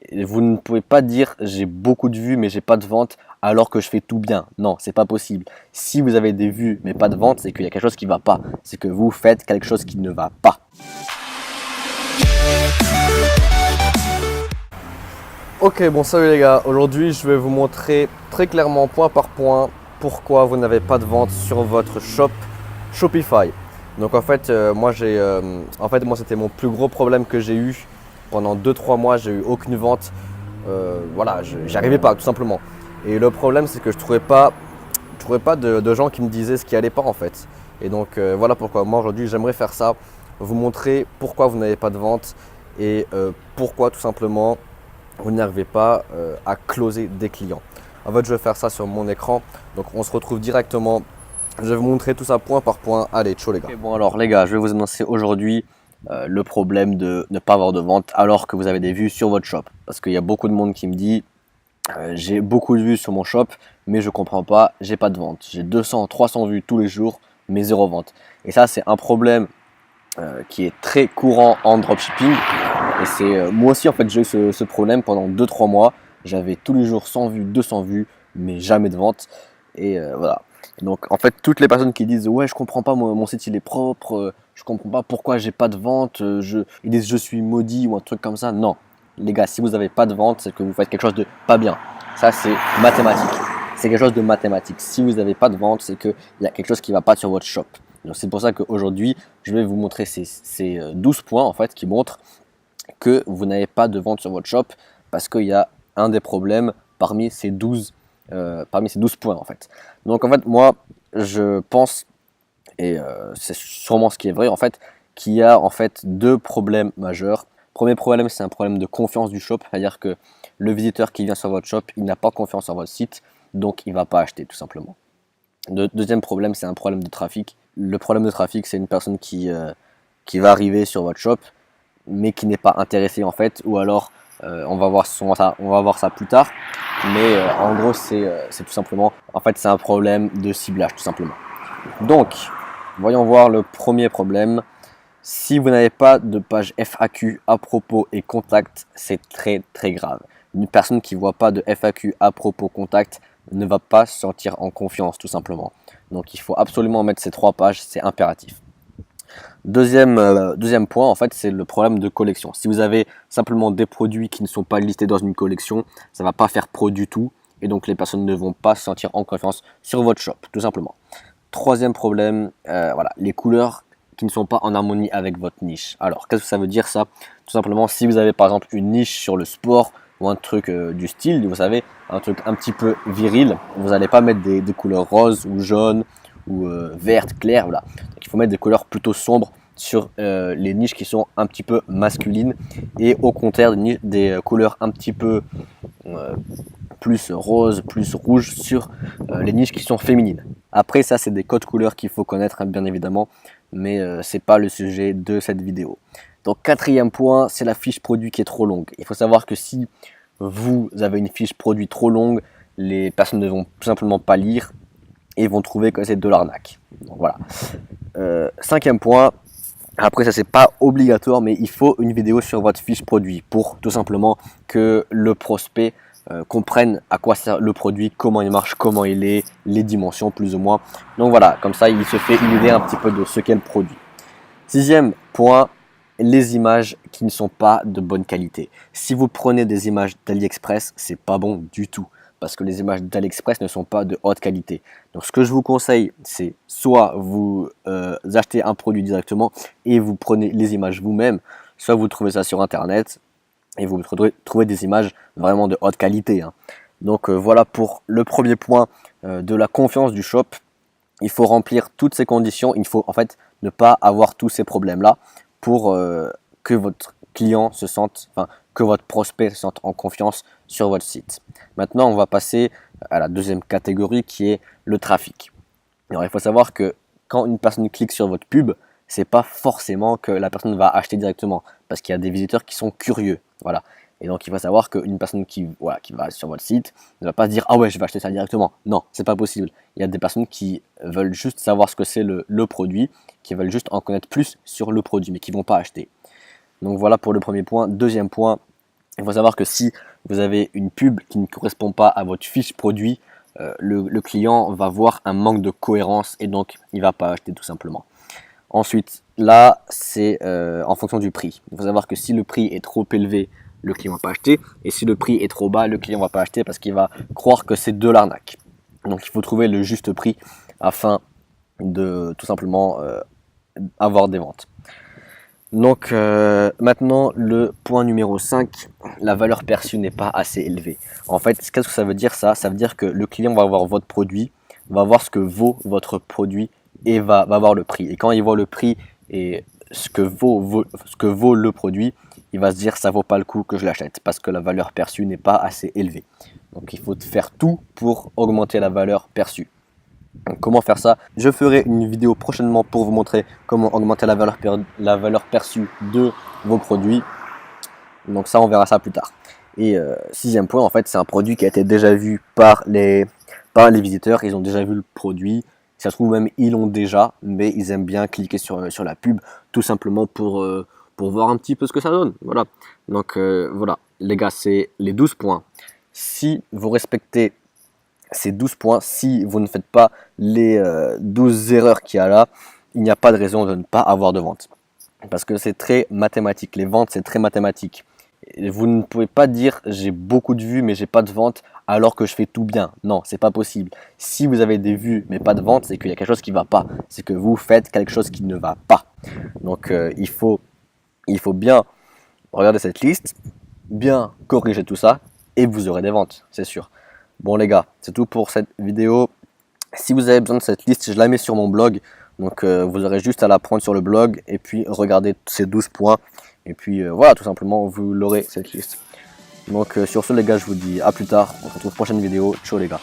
Et vous ne pouvez pas dire j'ai beaucoup de vues mais j'ai pas de vente alors que je fais tout bien. Non, c'est pas possible. Si vous avez des vues mais pas de vente, c'est qu'il y a quelque chose qui va pas. C'est que vous faites quelque chose qui ne va pas. Ok, bon salut les gars, aujourd'hui je vais vous montrer très clairement point par point pourquoi vous n'avez pas de vente sur votre shop Shopify. Donc en fait, moi c'était mon plus gros problème que j'ai eu pendant 2-3 mois, j'ai eu aucune vente. Voilà, j'y arrivais pas tout simplement. Et le problème c'est que je trouvais pas de gens qui me disaient ce qui allait pas en fait. Et donc voilà pourquoi moi aujourd'hui j'aimerais faire ça, vous montrer pourquoi vous n'avez pas de vente et pourquoi tout simplement vous n'arrivez pas à closer des clients. En fait, je vais faire ça sur mon écran. Donc, on se retrouve directement. Je vais vous montrer tout ça point par point. Allez, ciao les gars. Okay, bon alors les gars, je vais vous annoncer aujourd'hui le problème de ne pas avoir de vente alors que vous avez des vues sur votre shop. Parce qu'il y a beaucoup de monde qui me dit j'ai beaucoup de vues sur mon shop, mais je comprends pas, j'ai pas de vente. J'ai 200, 300 vues tous les jours, mais zéro vente. Et ça, c'est un problème qui est très courant en dropshipping. Et c'est moi aussi en fait j'ai eu ce problème pendant 2-3 mois. J'avais tous les jours 100 vues, 200 vues, mais jamais de vente. Et voilà. Donc en fait toutes les personnes qui disent ouais je comprends pas mon site il est propre, je comprends pas pourquoi j'ai pas de vente, ils disent je suis maudit ou un truc comme ça. Non, les gars, si vous n'avez pas de vente, c'est que vous faites quelque chose de pas bien. Ça c'est mathématique. C'est quelque chose de mathématique. Si vous n'avez pas de vente, c'est qu'il y a quelque chose qui ne va pas sur votre shop. Donc c'est pour ça qu'aujourd'hui, je vais vous montrer ces 12 points en fait qui montrent que vous n'avez pas de vente sur votre shop parce qu'il y a un des problèmes parmi ces 12 points en fait. Donc en fait moi je pense, et c'est sûrement ce qui est vrai en fait, qu'il y a en fait deux problèmes majeurs. Premier problème, c'est un problème de confiance du shop, c'est-à-dire que le visiteur qui vient sur votre shop, il n'a pas confiance en votre site, donc il ne va pas acheter tout simplement. Deuxième problème, c'est un problème de trafic. Le problème de trafic, c'est une personne qui va arriver sur votre shop, mais qui n'est pas intéressé en fait, ou alors on va voir ça plus tard. Mais en gros, c'est tout simplement, en fait, c'est un problème de ciblage tout simplement. Donc, voyons voir le premier problème. Si vous n'avez pas de page FAQ à propos et contact, c'est très très grave. Une personne qui ne voit pas de FAQ à propos contact ne va pas se sentir en confiance tout simplement. Donc il faut absolument mettre ces 3 pages, c'est impératif. Deuxième point, en fait, c'est le problème de collection. Si vous avez simplement des produits qui ne sont pas listés dans une collection, ça ne va pas faire pro du tout. Et donc les personnes ne vont pas se sentir en confiance sur votre shop, tout simplement. Troisième problème, voilà, les couleurs qui ne sont pas en harmonie avec votre niche. Alors, qu'est-ce que ça veut dire ça? Tout simplement, si vous avez par exemple une niche sur le sport ou un truc du style, vous savez, un truc un petit peu viril, vous n'allez pas mettre des couleurs roses ou jaunes ou vertes claires, voilà. Donc, il faut mettre des couleurs plutôt sombres sur les niches qui sont un petit peu masculines et au contraire des couleurs un petit peu plus rose, plus rouge sur les niches qui sont féminines. Après ça c'est des codes couleurs qu'il faut connaître hein, bien évidemment, mais c'est pas le sujet de cette vidéo. Donc quatrième point, c'est la fiche produit qui est trop longue. Il faut savoir que si vous avez une fiche produit trop longue, les personnes ne vont tout simplement pas lire et vont trouver que c'est de l'arnaque. Donc voilà. Cinquième point, après ça c'est pas obligatoire, mais il faut une vidéo sur votre fiche produit pour tout simplement que le prospect comprenne à quoi sert le produit, comment il marche, comment il est, les dimensions plus ou moins. Donc voilà, comme ça il se fait une idée un petit peu de ce qu'est le produit. Sixième point, les images qui ne sont pas de bonne qualité. Si vous prenez des images d'AliExpress, c'est pas bon du tout parce que les images d'AliExpress ne sont pas de haute qualité. Donc ce que je vous conseille, c'est soit vous achetez un produit directement et vous prenez les images vous-même, soit vous trouvez ça sur internet et vous trouvez des images vraiment de haute qualité. Hein. Donc voilà pour le premier point de la confiance du shop. Il faut remplir toutes ces conditions, il faut en fait ne pas avoir tous ces problèmes-là pour que votre client se sente, enfin que votre prospect se sente en confiance sur votre site. Maintenant, on va passer à la deuxième catégorie qui est le trafic. Alors, il faut savoir que quand une personne clique sur votre pub, c'est pas forcément que la personne va acheter directement parce qu'il y a des visiteurs qui sont curieux. Voilà. Et donc, il faut savoir qu'une personne qui va sur votre site ne va pas se dire ah ouais, je vais acheter ça directement. Non, c'est pas possible. Il y a des personnes qui veulent juste savoir ce que c'est le produit, qui veulent juste en connaître plus sur le produit, mais qui vont pas acheter. Donc voilà pour le premier point. Deuxième point, Il faut savoir que si vous avez une pub qui ne correspond pas à votre fiche produit, le client va voir un manque de cohérence et donc il ne va pas acheter tout simplement. Ensuite, là, c'est en fonction du prix. Il faut savoir que si le prix est trop élevé, le client ne va pas acheter. Et si le prix est trop bas, le client ne va pas acheter parce qu'il va croire que c'est de l'arnaque. Donc il faut trouver le juste prix afin de tout simplement avoir des ventes. Donc maintenant, le point numéro 5, la valeur perçue n'est pas assez élevée. En fait, qu'est-ce que ça veut dire ça? Ça veut dire que le client va voir votre produit, va voir ce que vaut votre produit et va voir le prix. Et quand il voit le prix et ce que vaut le produit, il va se dire ça vaut pas le coup que je l'achète parce que la valeur perçue n'est pas assez élevée. Donc il faut faire tout pour augmenter la valeur perçue. Donc, comment faire ça? Je ferai une vidéo prochainement pour vous montrer comment augmenter la valeur perçue de vos produits. Donc ça, on verra ça plus tard. Et sixième point, en fait, c'est un produit qui a été déjà vu par les visiteurs. Ils ont déjà vu le produit. Si ça se trouve même, ils l'ont déjà, mais ils aiment bien cliquer sur la pub, tout simplement pour voir un petit peu ce que ça donne. Voilà. Donc voilà, les gars, c'est les 12 points. Si vous respectez ces 12 points, si vous ne faites pas les 12 erreurs qu'il y a là, il n'y a pas de raison de ne pas avoir de vente. Parce que c'est très mathématique. Les ventes, c'est très mathématique. Et vous ne pouvez pas dire j'ai beaucoup de vues mais j'ai pas de vente alors que je fais tout bien. Non, c'est pas possible. Si vous avez des vues mais pas de vente, c'est qu'il y a quelque chose qui ne va pas. C'est que vous faites quelque chose qui ne va pas. Donc il faut bien regarder cette liste, bien corriger tout ça et vous aurez des ventes, c'est sûr. Bon les gars, c'est tout pour cette vidéo. Si vous avez besoin de cette liste, je la mets sur mon blog. Donc vous aurez juste à la prendre sur le blog et puis regarder ces 12 points. Et puis voilà, tout simplement, vous l'aurez cette liste. Donc sur ce les gars, je vous dis à plus tard. On se retrouve prochaine vidéo. Ciao les gars.